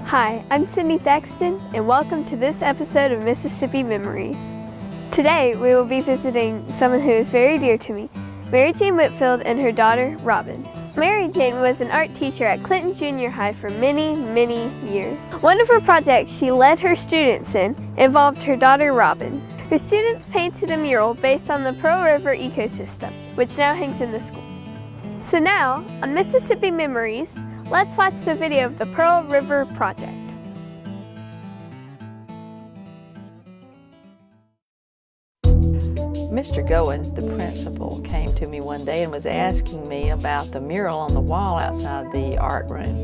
Hi, I'm Sydney Thaxton, and welcome to this episode of Mississippi Memories. Today, we will be visiting someone who is very dear to me, Mary Jane Whitfield and her daughter, Robin. Mary Jane was an art teacher at Clinton Junior High for many, many years. One of her projects she led her students in involved her daughter, Robin. Her students painted a mural based on the Pearl River ecosystem, which now hangs in the school. So now, on Mississippi Memories, let's watch the video of the Pearl River project. Mr. Goins, the principal, came to me one day and was asking me about the mural on the wall outside the art room.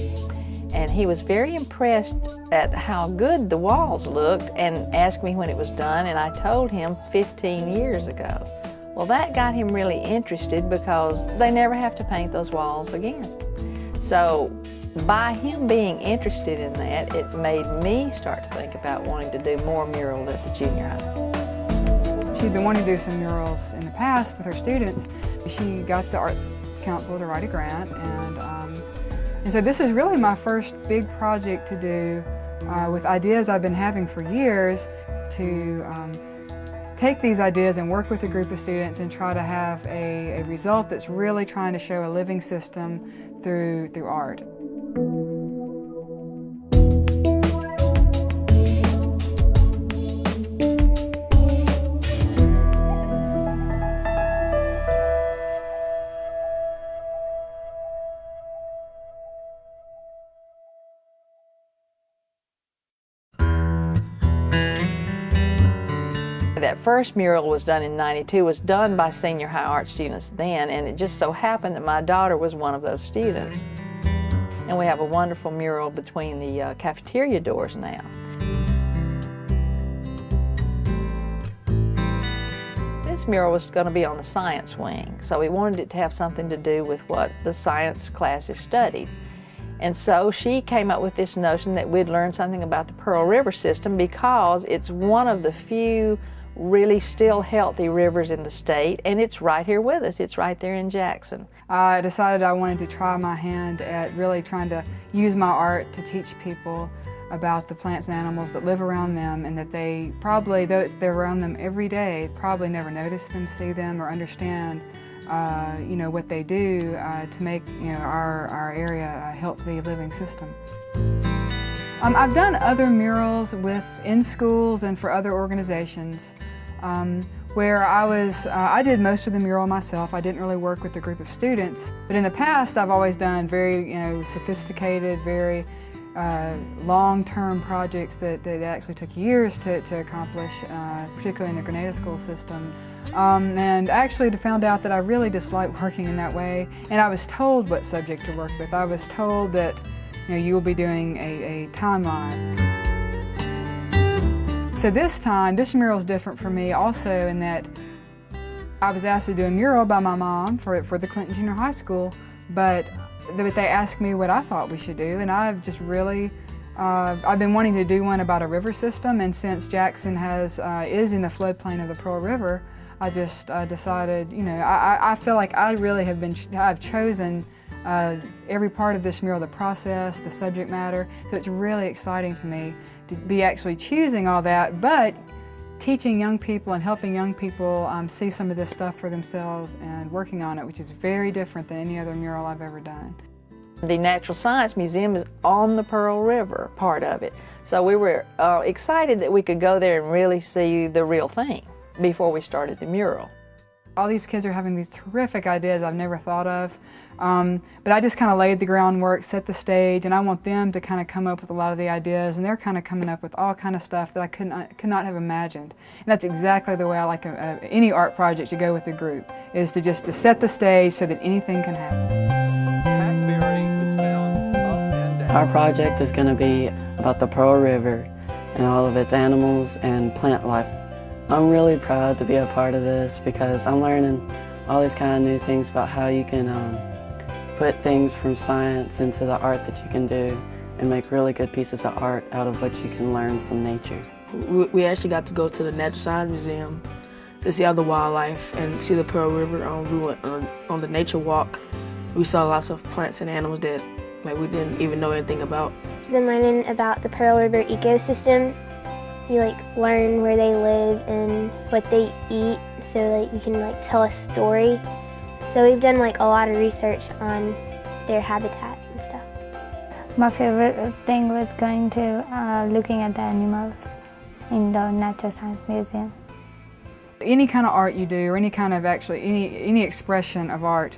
And he was very impressed at how good the walls looked and asked me when it was done, and I told him 15 years ago. Well, that got him really interested because they never have to paint those walls again. So by him being interested in that, it made me start to think about wanting to do more murals at the junior high. She'd been wanting to do some murals in the past with her students. She got the Arts Council to write a grant, and so this is really my first big project to do with ideas I've been having for years, to take these ideas and work with a group of students and try to have a result that's really trying to show a living system through art. That first mural was done in '92, was done by senior high art students then, and it just so happened that my daughter was one of those students. And we have a wonderful mural between the cafeteria doors now. This mural was going to be on the science wing, so we wanted it to have something to do with what the science classes studied. And so she came up with this notion that we'd learn something about the Pearl River system because it's one of the few really still healthy rivers in the state, and it's right here with us. It's right there in Jackson. I decided I wanted to try my hand at really trying to use my art to teach people about the plants and animals that live around them, and that they probably, though they're around them every day, probably never notice them, see them, or understand what they do to make our area a healthy living system. I've done other murals in schools and for other organizations where I did most of the mural myself. I didn't really work with a group of students, but in the past I've always done very sophisticated, very long-term projects that actually took years to accomplish, particularly in the Grenada school system. And actually found out that I really dislike working in that way, and I was told what subject to work with. I was told that you will be doing a timeline. So this time, this mural is different for me also in that I was asked to do a mural by my mom for the Clinton Junior High School, but they asked me what I thought we should do, and I've just really I've been wanting to do one about a river system, and since Jackson is in the floodplain of the Pearl River, I just decided, I feel like I really I've chosen every part of this mural, the process, the subject matter, so it's really exciting to me to be actually choosing all that, but teaching young people and helping young people see some of this stuff for themselves and working on it, which is very different than any other mural I've ever done. The Natural Science Museum is on the Pearl River, part of it, so we were excited that we could go there and really see the real thing before we started the mural. All these kids are having these terrific ideas I've never thought of, but I just kind of laid the groundwork, set the stage, and I want them to kind of come up with a lot of the ideas, and they're kind of coming up with all kind of stuff that I could not have imagined. And that's exactly the way I like any art project to go with a group, is to set the stage so that anything can happen. Our project is going to be about the Pearl River and all of its animals and plant life. I'm really proud to be a part of this because I'm learning all these kind of new things about how you can put things from science into the art that you can do and make really good pieces of art out of what you can learn from nature. We actually got to go to the Natural Science Museum to see all the wildlife and see the Pearl River. We went on the nature walk. We saw lots of plants and animals that we didn't even know anything about. been learning about the Pearl River ecosystem. You learn where they live and what they eat, so you can tell a story. So we've done a lot of research on their habitat and stuff. My favorite thing was going to looking at the animals in the Natural Science Museum. Any kind of art you do, or any kind of any expression of art,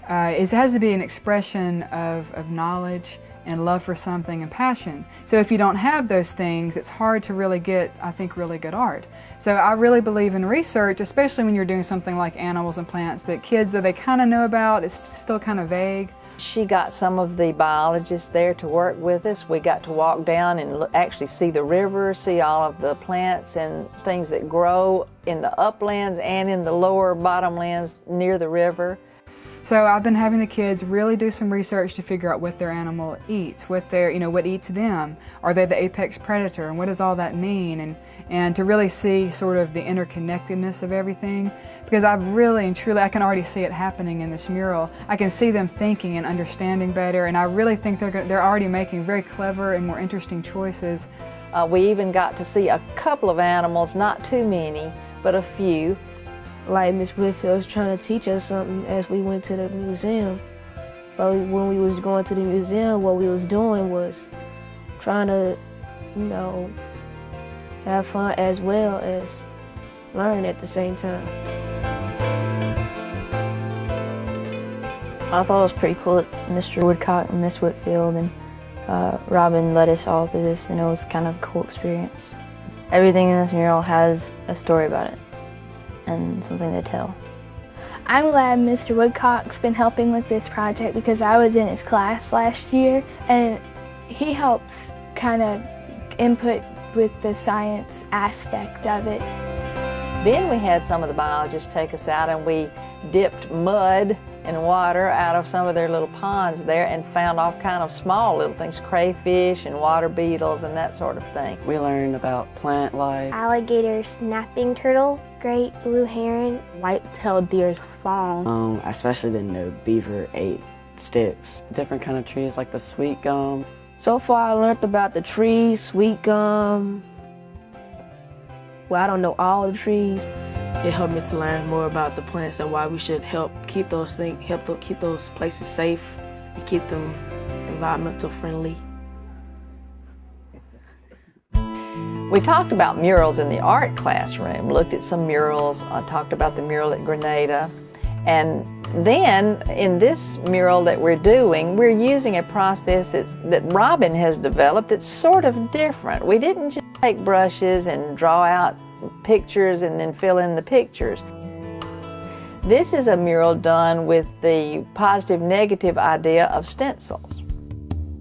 it has to be an expression of knowledge and love for something and passion. So if you don't have those things, it's hard to really get, I think, really good art. So I really believe in research, especially when you're doing something like animals and plants that kids, though they kind of know about, it's still kind of vague. She got some of the biologists there to work with us. We got to walk down and actually see the river, see all of the plants and things that grow in the uplands and in the lower bottomlands near the river. So I've been having the kids really do some research to figure out what their animal eats, what eats them. Are they the apex predator, and what does all that mean? And to really see sort of the interconnectedness of everything. Because I've really and truly, I can already see it happening in this mural. I can see them thinking and understanding better, and I really think they're already making very clever and more interesting choices. We even got to see a couple of animals, not too many, but a few. Like Miss Whitfield was trying to teach us something as we went to the museum. But when we was going to the museum, what we was doing was trying to, have fun as well as learn at the same time. I thought it was pretty cool that Mr. Woodcock and Miss Whitfield and Robin led us all through this, and it was kind of a cool experience. Everything in this mural has a story about it and something to tell. I'm glad Mr. Woodcock's been helping with this project because I was in his class last year, and he helps kind of input with the science aspect of it. Then we had some of the biologists take us out and we dipped mud and water out of some of their little ponds there and found all kind of small little things, crayfish and water beetles and that sort of thing. We learned about plant life. Alligator snapping turtle, great blue heron. White-tailed deer's fawn. I especially didn't know beaver ate sticks. Different kind of trees like the sweet gum. So far I learned about the trees, sweet gum. Well, I don't know all the trees. It helped me to learn more about the plants and why we should help keep those places safe and keep them environmental friendly. We talked about murals in the art classroom, looked at some murals, talked about the mural at Grenada, and then in this mural that we're doing, we're using a process that Robin has developed that's sort of different. We didn't just take brushes and draw out pictures and then fill in the pictures. This is a mural done with the positive-negative idea of stencils.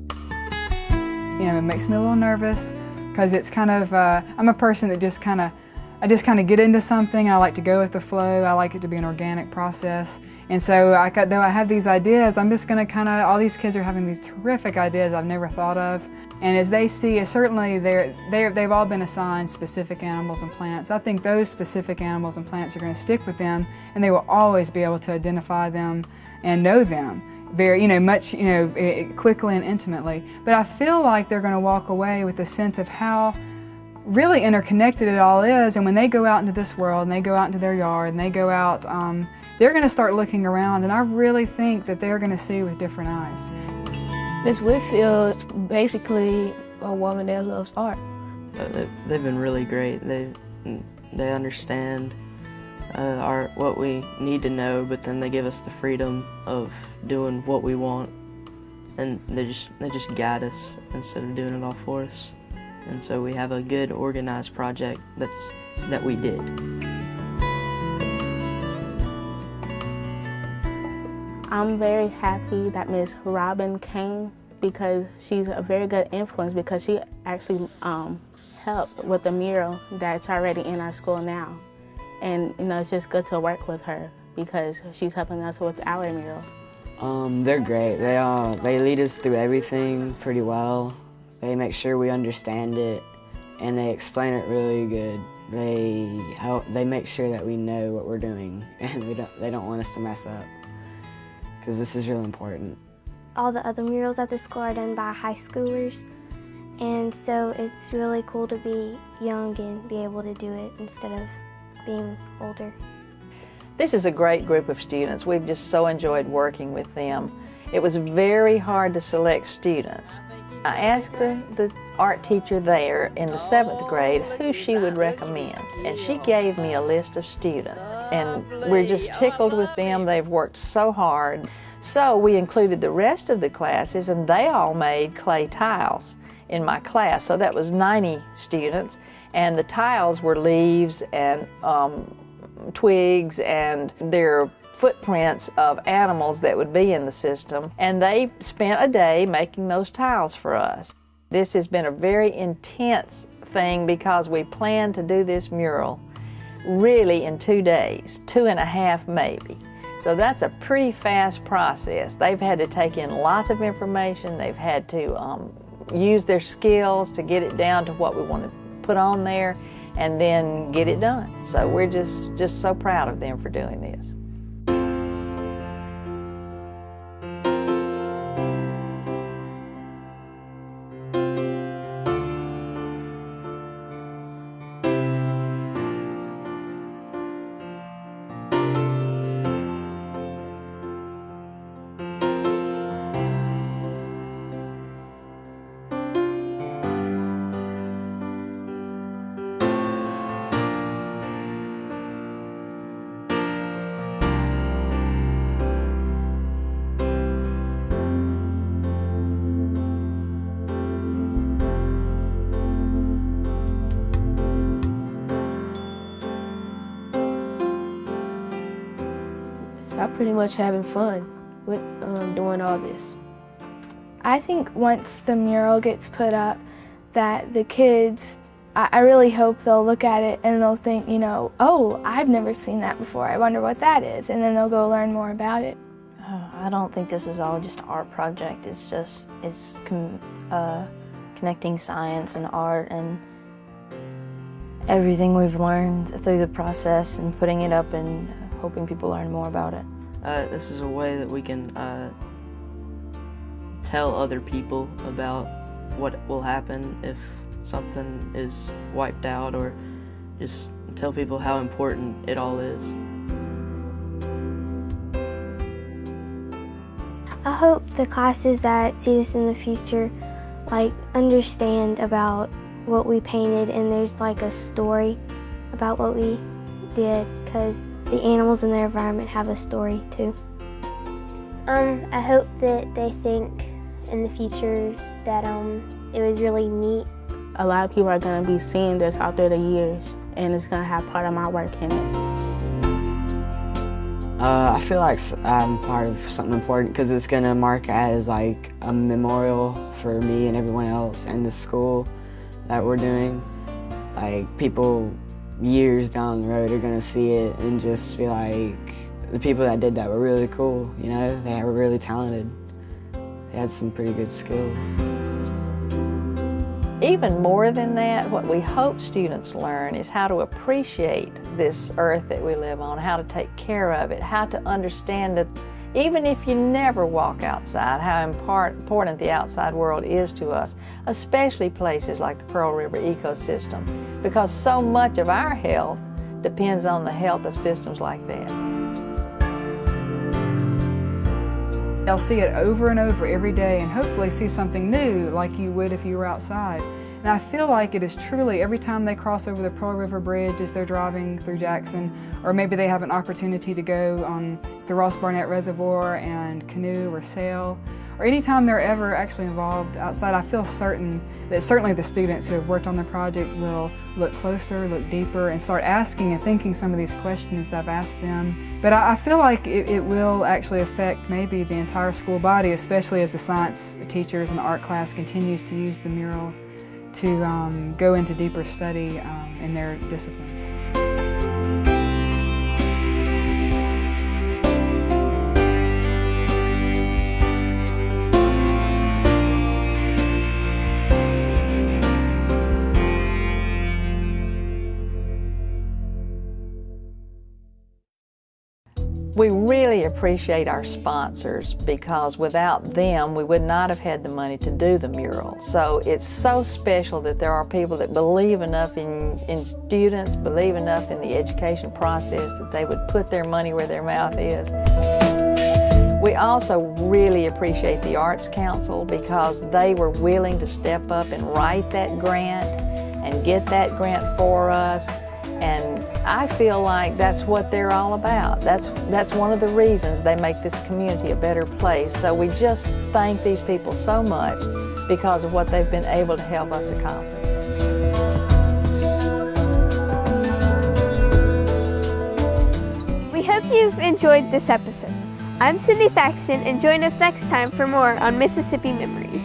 It makes me a little nervous because it's kind of, I'm a person that I just kind of get into something. I like to go with the flow. I like it to be an organic process. And so though I have these ideas, I'm just going to all these kids are having these terrific ideas I've never thought of. And as they see, certainly they've all been assigned specific animals and plants. I think those specific animals and plants are going to stick with them, and they will always be able to identify them and know them very, much, quickly and intimately. But I feel like they're going to walk away with a sense of how really interconnected it all is. And when they go out into this world and they go out into their yard and they go out, they're going to start looking around, and I really think that they're going to see with different eyes. Miss Whitfield is basically a woman that loves art. They've been really great. They understand what we need to know, but then they give us the freedom of doing what we want, and they just guide us instead of doing it all for us. And so we have a good organized project that we did. I'm very happy that Miss Robin came because she's a very good influence because she actually helped with the mural that's already in our school now. And it's just good to work with her because she's helping us with our mural. They're great. They lead us through everything pretty well. They make sure we understand it, and they explain it really good. They make sure that we know what we're doing, and they don't want us to mess up, because this is really important. all the other murals at the school are done by high schoolers, and so it's really cool to be young and be able to do it instead of being older. This is a great group of students. We've just so enjoyed working with them. It was very hard to select students. I asked the art teacher there in the 7th grade who she would recommend, and she gave me a list of students, and we're just tickled with them. They've worked so hard. So we included the rest of the classes, and they all made clay tiles in my class. So that was 90 students, and the tiles were leaves and twigs and their footprints of animals that would be in the system, and they spent a day making those tiles for us. This has been a very intense thing because we planned to do this mural really in 2 days, 2.5 maybe. So that's a pretty fast process. They've had to take in lots of information. They've had to use their skills to get it down to what we want to put on there and then get it done. So we're just so proud of them for doing this. I'm pretty much having fun with doing all this. I think once the mural gets put up, that the kids, I really hope they'll look at it and they'll think, you know, oh, I've never seen that before. I wonder what that is. And then they'll go learn more about it. I don't think this is all just an art project. It's connecting science and art and everything we've learned through the process and putting it up and hoping people learn more about it. This is a way that we can tell other people about what will happen if something is wiped out, or just tell people how important it all is. I hope the classes that see this in the future understand about what we painted, and there's a story about what we did, because the animals in their environment have a story too. I hope that they think in the future that it was really neat. A lot of people are going to be seeing this out through the years, and it's going to have part of my work in it. I feel like I'm part of something important because it's going to mark as a memorial for me and everyone else and the school that we're doing. People years down the road are going to see it and just be like, the people that did that were really cool, you know? They were really talented. They had some pretty good skills. Even more than that, what we hope students learn is how to appreciate this earth that we live on, how to take care of it, how to understand that even if you never walk outside, how important the outside world is to us, especially places like the Pearl River ecosystem, because so much of our health depends on the health of systems like that. They'll see it over and over every day and hopefully see something new like you would if you were outside. And I feel like it is truly every time they cross over the Pearl River Bridge as they're driving through Jackson, or maybe they have an opportunity to go on the Ross Barnett Reservoir and canoe or sail, or anytime they're ever actually involved outside, I feel certain that certainly the students who have worked on the project will look closer, look deeper, and start asking and thinking some of these questions that I've asked them. But I feel like it will actually affect maybe the entire school body, especially as the science teachers and the art class continues to use the mural to go into deeper study in their disciplines. We really appreciate our sponsors because without them, we would not have had the money to do the mural. So it's so special that there are people that believe enough in students, believe enough in the education process that they would put their money where their mouth is. We also really appreciate the Arts Council because they were willing to step up and write that grant and get that grant for us. And I feel like that's what they're all about. That's one of the reasons they make this community a better place. So we just thank these people so much because of what they've been able to help us accomplish. We hope you've enjoyed this episode. I'm Cindy Thaxton, and join us next time for more on Mississippi Memories.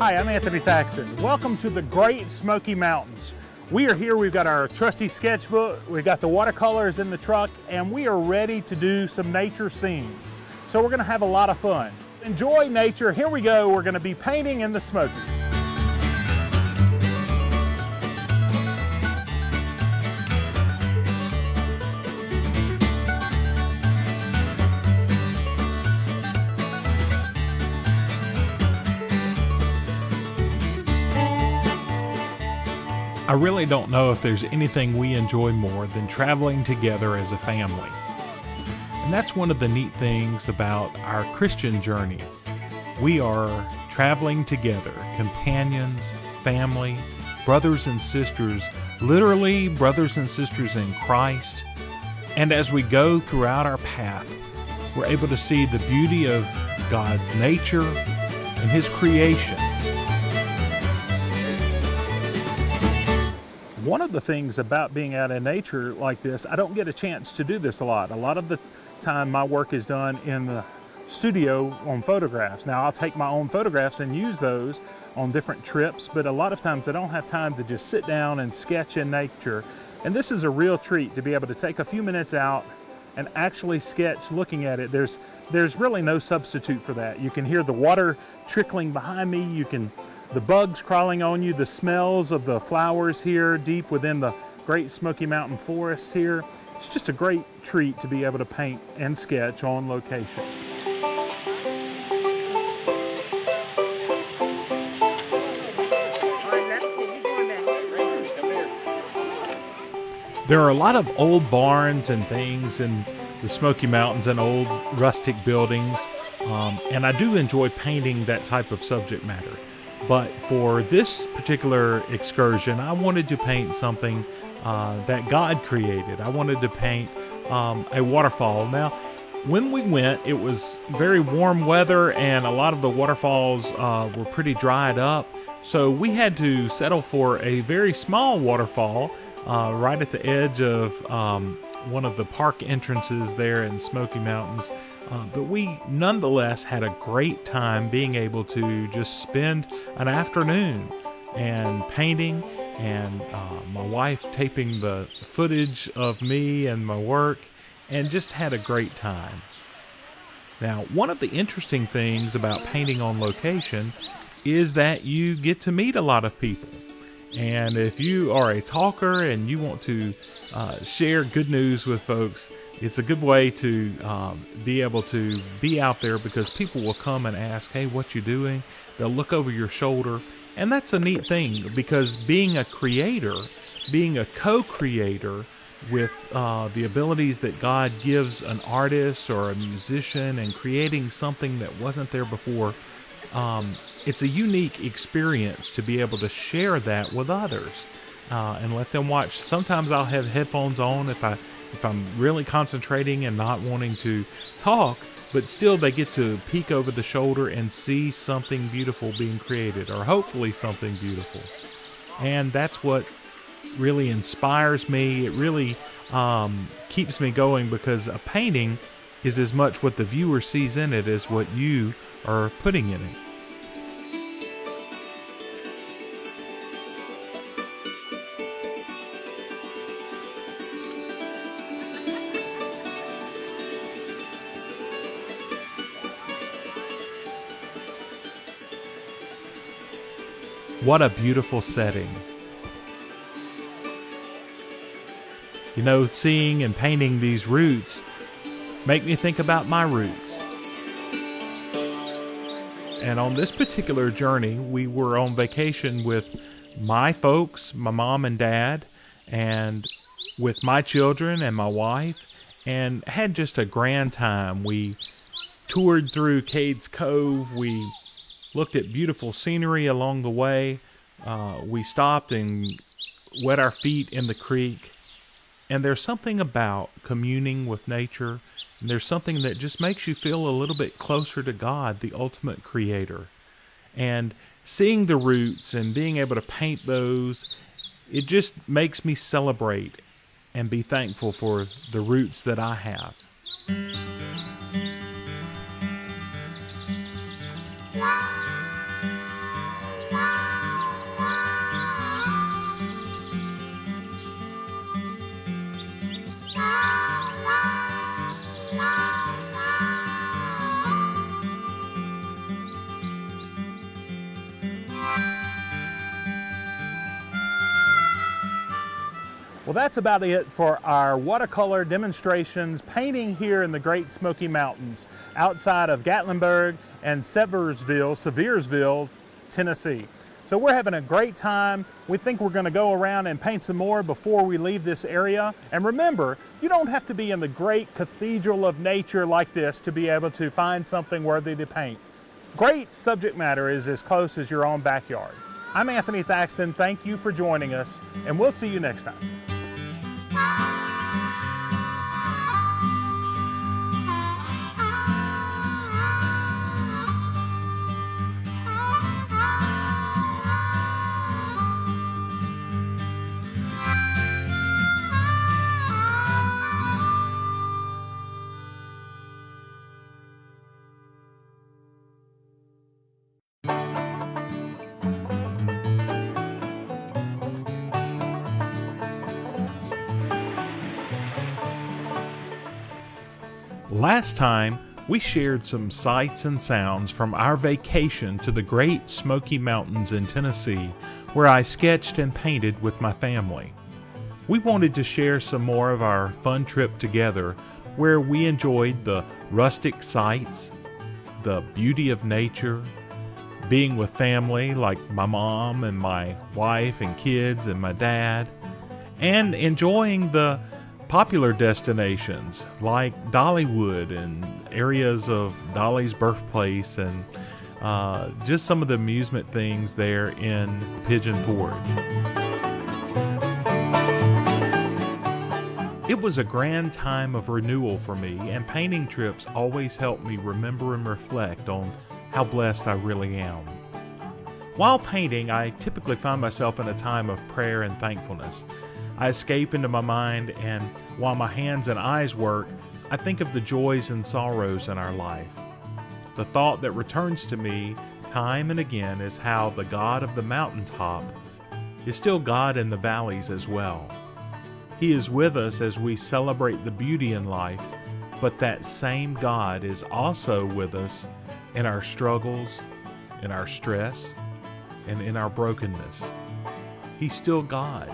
Hi, I'm Anthony Thaxton. Welcome to the Great Smoky Mountains. We are here, we've got our trusty sketchbook, we've got the watercolors in the truck, and we are ready to do some nature scenes. So we're gonna have a lot of fun. Enjoy nature, here we go, we're gonna be painting in the Smokies. I really don't know if there's anything we enjoy more than traveling together as a family. And that's one of the neat things about our Christian journey. We are traveling together, companions, family, brothers and sisters, literally brothers and sisters in Christ. And as we go throughout our path, we're able to see the beauty of God's nature and His creation. One of the things about being out in nature like this, I don't get a chance to do this a lot. A lot of the time my work is done in the studio on photographs. Now I'll take my own photographs and use those on different trips, but a lot of times I don't have time to just sit down and sketch in nature. And this is a real treat to be able to take a few minutes out and actually sketch looking at it. There's really no substitute for that. You can hear the water trickling behind me. The bugs crawling on you, the smells of the flowers here deep within the Great Smoky Mountain Forest here. It's just a great treat to be able to paint and sketch on location. There are a lot of old barns and things in the Smoky Mountains and old rustic buildings, and I do enjoy painting that type of subject matter. But for this particular excursion, I wanted to paint something that God created. I wanted to paint a waterfall. Now, when we went, it was very warm weather and a lot of the waterfalls were pretty dried up. So we had to settle for a very small waterfall right at the edge of one of the park entrances there in Smoky Mountains. But we nonetheless had a great time being able to just spend an afternoon and painting, and my wife taping the footage of me and my work, and just had a great time. Now, one of the interesting things about painting on location is that you get to meet a lot of people. And if you are a talker and you want to share good news with folks, it's a good way to be able to be out there, because people will come and ask, hey, what you doing? They'll look over your shoulder. And that's a neat thing, because being a creator, being a co-creator with the abilities that God gives an artist or a musician, and creating something that wasn't there before, it's a unique experience to be able to share that with others and let them watch. Sometimes I'll have headphones on if I'm really concentrating and not wanting to talk, but still they get to peek over the shoulder and see something beautiful being created, or hopefully something beautiful. And that's what really inspires me. It really keeps me going, because a painting is as much what the viewer sees in it as what you are putting in it. What a beautiful setting. You know, seeing and painting these roots make me think about my roots. And on this particular journey, we were on vacation with my folks, my mom and dad, and with my children and my wife, and had just a grand time. We toured through Cades Cove. We looked at beautiful scenery along the way. We stopped and wet our feet in the creek. And there's something about communing with nature, and there's something that just makes you feel a little bit closer to God, the ultimate creator. And seeing the roots and being able to paint those, it just makes me celebrate and be thankful for the roots that I have. Well, that's about it for our watercolor demonstrations painting here in the Great Smoky Mountains outside of Gatlinburg and Seversville, Tennessee. So we're having a great time. We think we're going to go around and paint some more before we leave this area. And remember, you don't have to be in the great cathedral of nature like this to be able to find something worthy to paint. Great subject matter is as close as your own backyard. I'm Anthony Thaxton. Thank you for joining us, and we'll see you next time. Last time, we shared some sights and sounds from our vacation to the Great Smoky Mountains in Tennessee, where I sketched and painted with my family. We wanted to share some more of our fun trip together, where we enjoyed the rustic sights, the beauty of nature, being with family like my mom and my wife and kids and my dad, and enjoying the popular destinations like Dollywood and areas of Dolly's birthplace, and just some of the amusement things there in Pigeon Forge. It was a grand time of renewal for me, and painting trips always help me remember and reflect on how blessed I really am. While painting, I typically find myself in a time of prayer and thankfulness. I escape into my mind, and while my hands and eyes work, I think of the joys and sorrows in our life. The thought that returns to me time and again is how the God of the mountaintop is still God in the valleys as well. He is with us as we celebrate the beauty in life, but that same God is also with us in our struggles, in our stress, and in our brokenness. He's still God.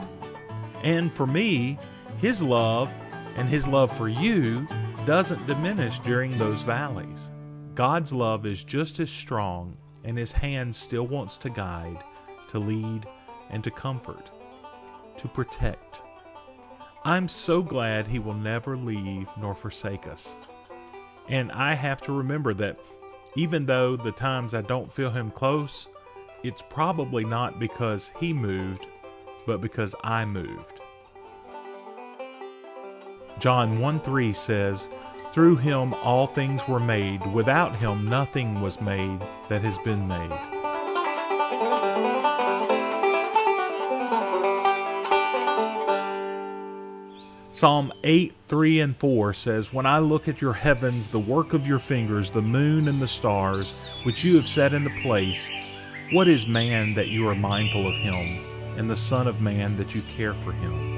And for me, His love and His love for you doesn't diminish during those valleys. God's love is just as strong, and His hand still wants to guide, to lead, and to comfort, to protect. I'm so glad He will never leave nor forsake us. And I have to remember that even though the times I don't feel Him close, it's probably not because He moved, but because I moved. John 1:3 says, Through him all things were made. Without him nothing was made that has been made. Psalm 8, 3 and 4 says, When I look at your heavens, the work of your fingers, the moon and the stars, which you have set into place, what is man that you are mindful of him, and the Son of Man that you care for him?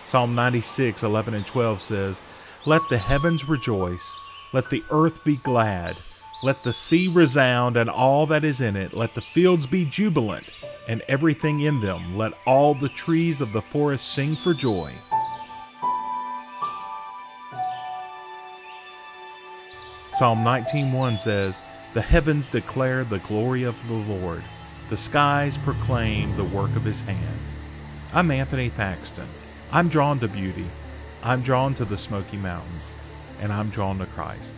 Psalm 96, 11 and 12 says, Let the heavens rejoice, let the earth be glad, let the sea resound and all that is in it, let the fields be jubilant, and everything in them, let all the trees of the forest sing for joy. Psalm 19:1 says, The heavens declare the glory of the Lord, the skies proclaim the work of his hands. I'm Anthony Thaxton. I'm drawn to beauty, I'm drawn to the Smoky Mountains, and I'm drawn to Christ.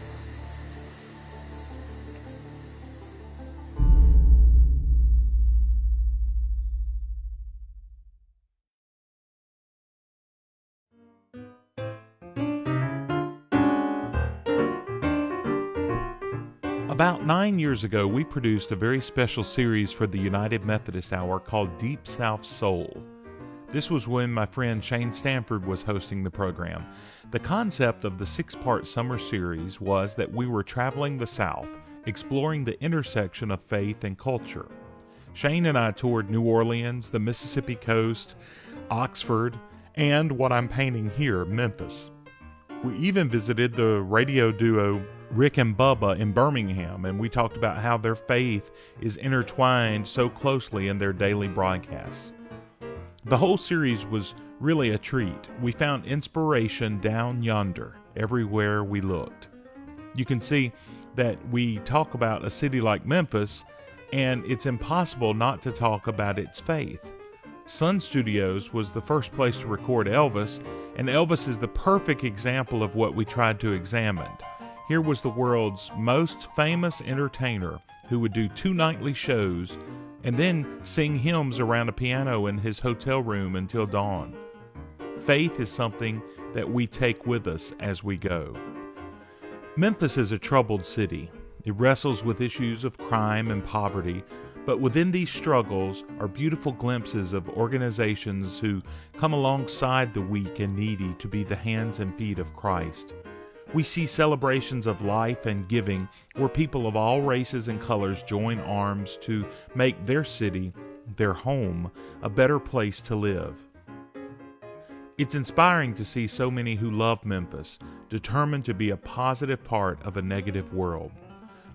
About 9 years ago, we produced a very special series for the United Methodist Hour called Deep South Soul. This was when my friend Shane Stanford was hosting the program. The concept of the 6-part summer series was that we were traveling the South, exploring the intersection of faith and culture. Shane and I toured New Orleans, the Mississippi coast, Oxford, and what I'm painting here, Memphis. We even visited the radio duo Rick and Bubba in Birmingham, and we talked about how their faith is intertwined so closely in their daily broadcasts. The whole series was really a treat. We found inspiration down yonder, everywhere we looked. You can see that we talk about a city like Memphis, and it's impossible not to talk about its faith. Sun Studios was the first place to record Elvis, and Elvis is the perfect example of what we tried to examine. Here was the world's most famous entertainer who would do 2 nightly shows and then sing hymns around a piano in his hotel room until dawn. Faith is something that we take with us as we go. Memphis is a troubled city. It wrestles with issues of crime and poverty, but within these struggles are beautiful glimpses of organizations who come alongside the weak and needy to be the hands and feet of Christ. We see celebrations of life and giving where people of all races and colors join arms to make their city, their home, a better place to live. It's inspiring to see so many who love Memphis, determined to be a positive part of a negative world.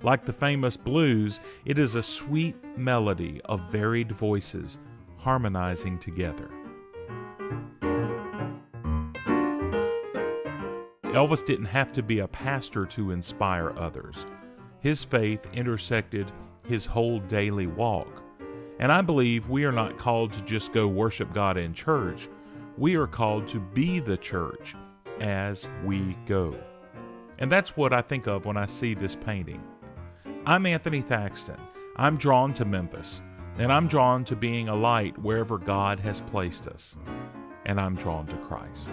Like the famous blues, it is a sweet melody of varied voices harmonizing together. Elvis didn't have to be a pastor to inspire others. His faith intersected his whole daily walk. And I believe we are not called to just go worship God in church. We are called to be the church as we go. And that's what I think of when I see this painting. I'm Anthony Thaxton. I'm drawn to Memphis, and I'm drawn to being a light wherever God has placed us. And I'm drawn to Christ.